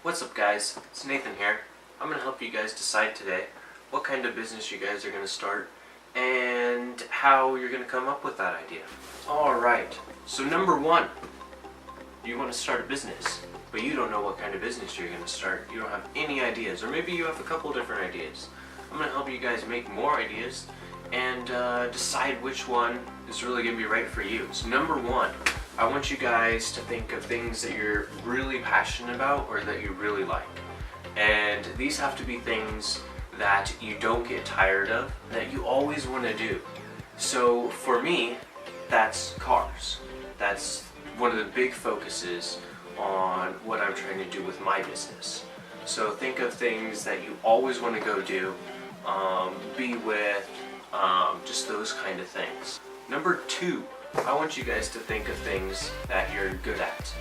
What's up guys, it's Nathan here. I'm going to help you guys decide today what kind of business you guys are going to start and how you're going to come up with that idea. Alright, so number one, you want to start a business, but you don't know what kind of business you're going to start. You don't have any ideas, or maybe you have a couple different ideas. I'm going to help you guys make more ideas and decide which one is really going to be right for you. So number one, I want you guys to think of things that you're really passionate about or that you really like. And these have to be things that you don't get tired of, that you always want to do. So for me, that's cars. That's one of the big focuses on what I'm trying to do with my business. So think of things that you always want to go do, be with, just those kind of things. Number two, I want you guys to think of things that you're good at.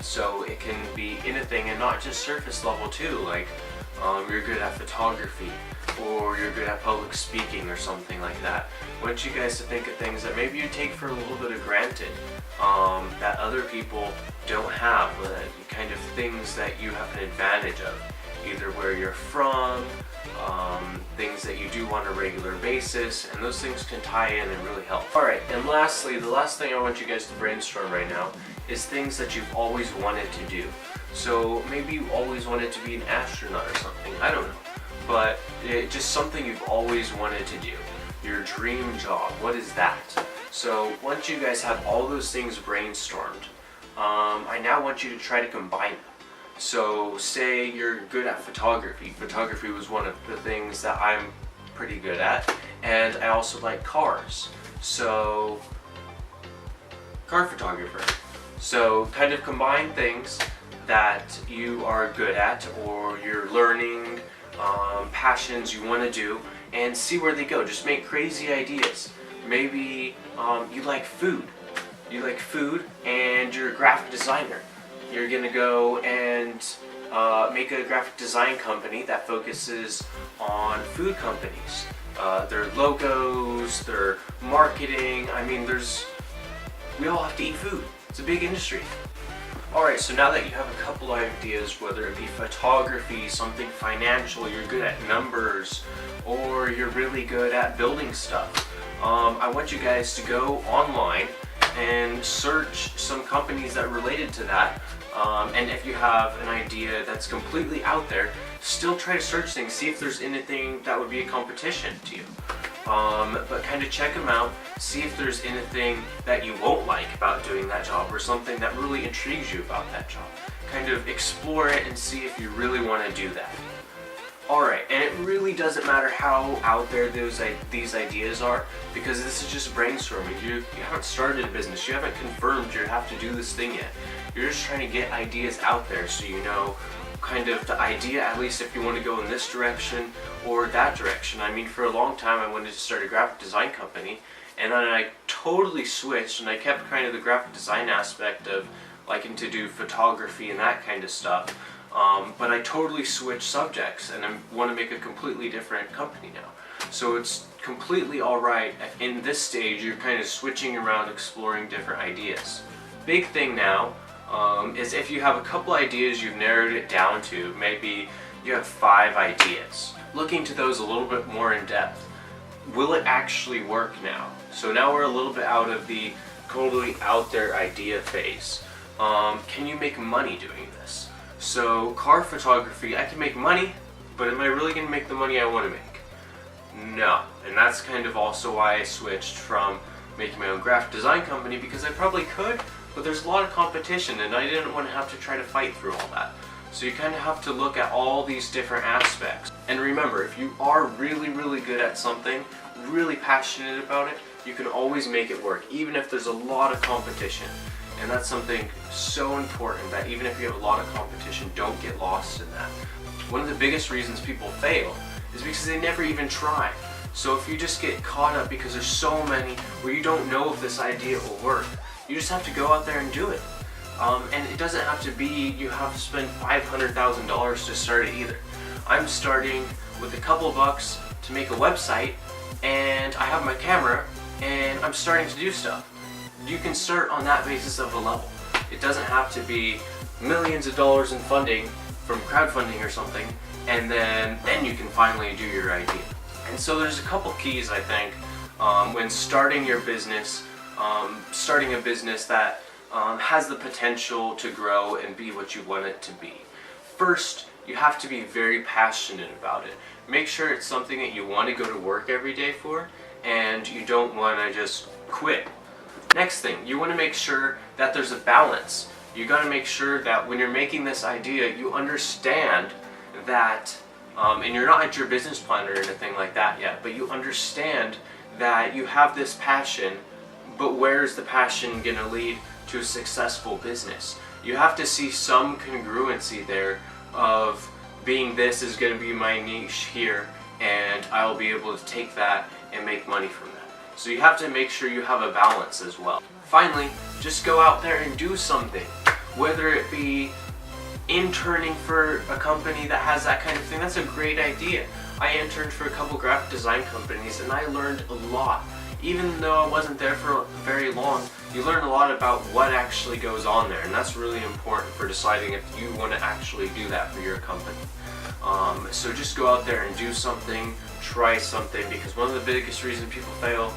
So it can be anything and not just surface level too, like you're good at photography or you're good at public speaking or something like that. I want you guys to think of things that maybe you take for a little bit of granted, that other people don't have, kind of things that you have an advantage of, either where you're from, things that you do on a regular basis, and those things can tie in and really help. Alright, and lastly, the last thing I want you guys to brainstorm right now is things that you've always wanted to do. So maybe you always wanted to be an astronaut or something, I don't know. But just something you've always wanted to do. Your dream job, what is that? So once you guys have all those things brainstormed, I now want you to try to combine them. So say you're good at photography. Photography was one of the things that I'm pretty good at, and I also like cars. So car photographer. So kind of combine things that you are good at or you're learning, passions you want to do, and see where they go. Just make crazy ideas. Maybe you like food. You like food and you're a graphic designer. You're gonna go and make a graphic design company that focuses on food companies. Their logos, their marketing. I mean, we all have to eat food. It's a big industry. Alright, so now that you have a couple ideas, whether it be photography, something financial, you're good at numbers, or you're really good at building stuff, I want you guys to go online and search some companies that are related to that. And if you have an idea that's completely out there, still try to search things, see if there's anything that would be a competition to you. But kind of check them out, see if there's anything that you won't like about doing that job or something that really intrigues you about that job. Kind of explore it and see if you really want to do that. Alright, and it really doesn't matter how out there these ideas are, because this is just brainstorming. You haven't started a business, you haven't confirmed you have to do this thing yet. You're just trying to get ideas out there so you know kind of the idea, at least if you want to go in this direction or that direction. I mean, for a long time I wanted to start a graphic design company, and then I totally switched and I kept kind of the graphic design aspect of liking to do photography and that kind of stuff. But I totally switched subjects and I want to make a completely different company now. So it's completely alright in this stage. You're kind of switching around, exploring different ideas. Big thing now is if you have a couple ideas, you've narrowed it down to maybe you have 5 ideas. Look into those a little bit more in depth. Will it actually work now? So now we're a little bit out of the totally out there idea phase. Can you make money doing this? So car photography, I can make money, but am I really going to make the money I want to make? No. And that's kind of also why I switched from making my own graphic design company, because I probably could, but there's a lot of competition and I didn't want to have to try to fight through all that. So you kind of have to look at all these different aspects. And remember, if you are really, really good at something, really passionate about it, you can always make it work, even if there's a lot of competition. And that's something so important, that even if you have a lot of competition, don't get lost in that. One of the biggest reasons people fail is because they never even try. So if you just get caught up because there's so many where you don't know if this idea will work, you just have to go out there and do it. And it doesn't have to be you have to spend $500,000 to start it either. I'm starting with a couple bucks to make a website, and I have my camera and I'm starting to do stuff. You can start on that basis of a level. It doesn't have to be millions of dollars in funding from crowdfunding or something, and then you can finally do your idea. And so there's a couple keys, I think, when starting your business, starting a business that has the potential to grow and be what you want it to be. First, you have to be very passionate about it. Make sure it's something that you want to go to work every day for, and you don't want to just quit. Next thing, you want to make sure that there's a balance. You got to make sure that when you're making this idea, you understand that, and you're not at your business plan or anything like that yet, but you understand that you have this passion, but where's the passion going to lead to a successful business? You have to see some congruency there of being this is going to be my niche here, and I'll be able to take that and make money from that. So you have to make sure you have a balance as well. Finally, just go out there and do something. Whether it be interning for a company that has that kind of thing, that's a great idea. I interned for a couple graphic design companies and I learned a lot. Even though I wasn't there for very long, you learn a lot about what actually goes on there, and that's really important for deciding if you want to actually do that for your company. So just go out there and do something, try something, because one of the biggest reasons people fail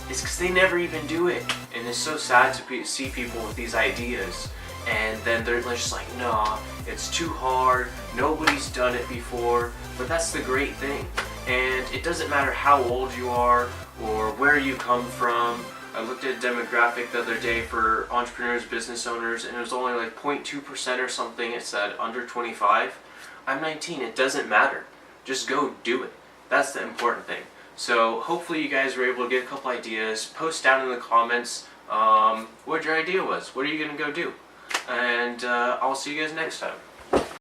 is because they never even do it. And it's so sad to see people with these ideas and then they're just like, nah, it's too hard, nobody's done it before. But that's the great thing. And it doesn't matter how old you are or where you come from. I looked at a demographic the other day for entrepreneurs, business owners, and it was only like 0.2% or something. It said under 25. I'm 19, it doesn't matter. Just go do it. That's the important thing. So hopefully you guys were able to get a couple ideas. Post down in the comments what your idea was. What are you going to go do? And I'll see you guys next time.